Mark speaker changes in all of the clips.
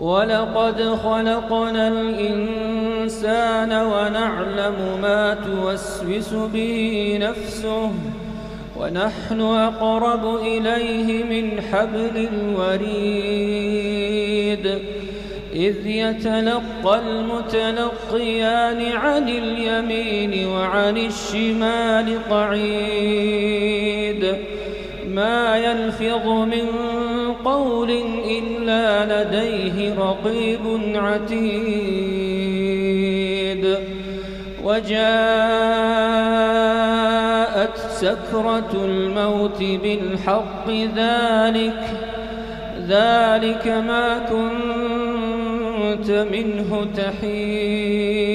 Speaker 1: ولقد خلقنا الإنسان ونعلم ما توسوس به نفسه ونحن أقرب إليه من حبل الوريد إذ يتلقى المتلقيان عن اليمين وعن الشمال قعيد ما يلفظ من قول إلا لديه رقيب عتيد وجاءت سكرة الموت بالحق ذلك ما كنت منه تحيد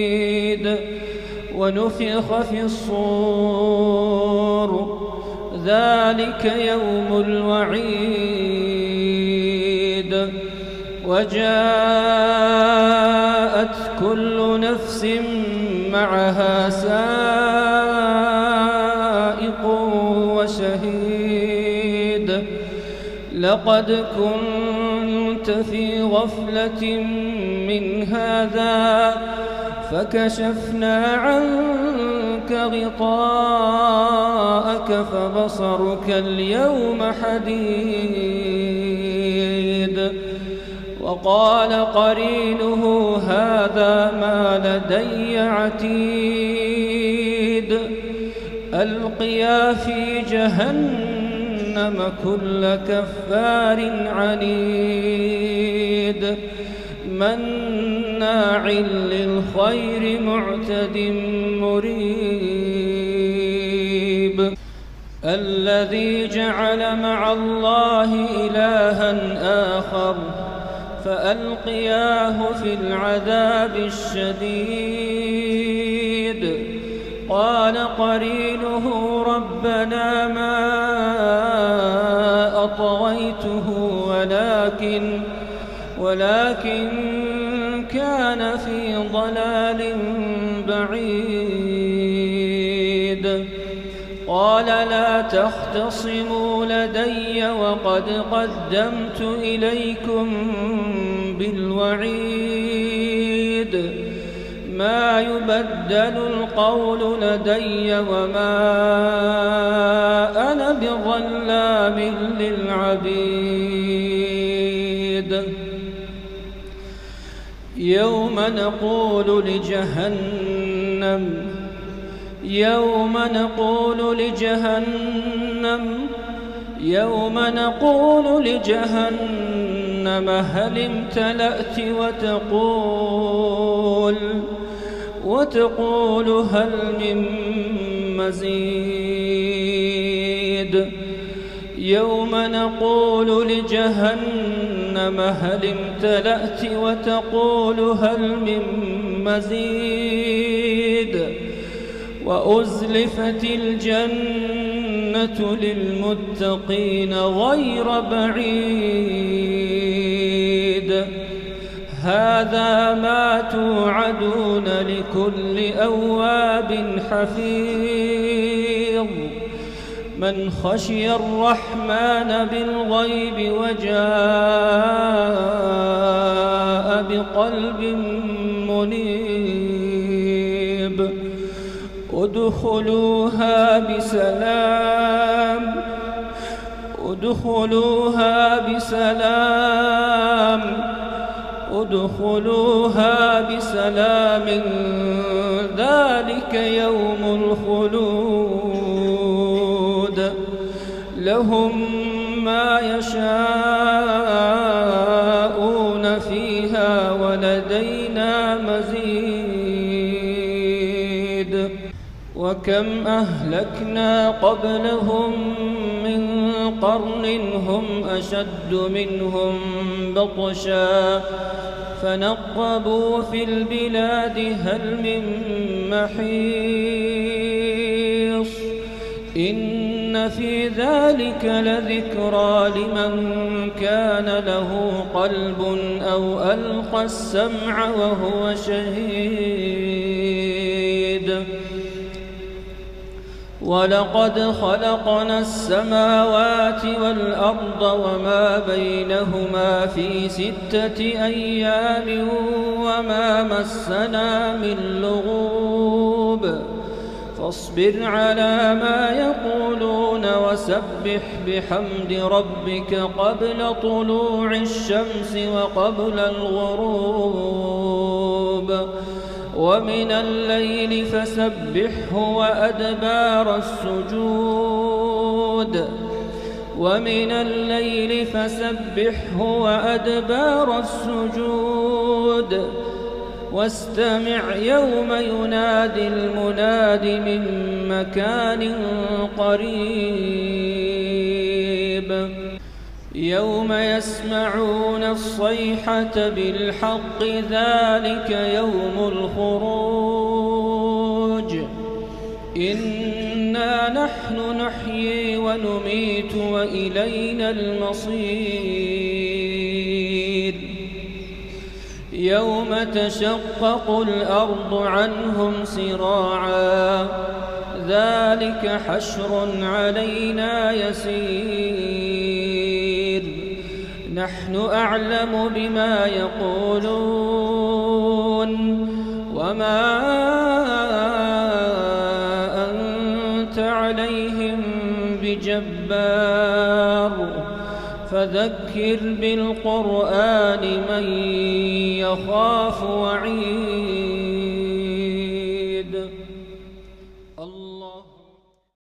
Speaker 1: ونفخ في الصور ذلك يوم الوعيد وجاءت كل نفس معها سائق وشهيد لقد كنت في غفلة من هذا فكشفنا عنك غطاءك فبصرك اليوم حديد وقال قرينه هذا ما لدي عتيد ألقيا في جهنم كل كفار عنيد مناع للخير معتد مريب الذي جعل مع الله إلها آخر فألقياه في العذاب الشديد قال قرينه ربنا ما أطغيته ولكن كان في ضلال بعيد قال لا تختصموا لدي وقد قدمت إليكم بالوعيد ما يبدل القول لدي وما أنا بظلام للعبيد يوم نقول لجهنم هل امتلأت وتقول هل من مزيد يوم نقول لجهنم هل امتلأت وتقول هل من مزيد وأزلفت الجنة للمتقين غير بعيد هذا ما توعدون لكل أواب حفيظ من خشي الرحمن بالغيب وجاء بقلب منيب ادخلوها بسلام ذلك يوم الخلود لهم ما يشاءون فيها ولدينا مزيد وكم أهلكنا قبلهم من قرن هم أشد منهم بطشا فنقبوا في البلاد هل من محيص إن في ذلك لذكرى لمن كان له قلب أو ألقى السمع وهو شهيد ولقد خلقنا السماوات والأرض وما بينهما في 6 أيام وما مسنا من لغوب فاصبر على ما يقولون وسبح بحمد ربك قبل طلوع الشمس وقبل الغروب ومن الليل فسبحه وأدبار السجود ومن الليل فسبحه وأدبار السجود واستمع يوم ينادي المناد من مكان قريب يوم يسمعون الصيحة بالحق ذلك يوم الخروج إنا نحن نحيي ونميت وإلينا المصير يوم تشقق الأرض عنهم سراعا ذلك حشر علينا يسير نحن أعلم بما يقولون وما أنت عليهم بجبار فذكر بالقرآن من يخاف وعيد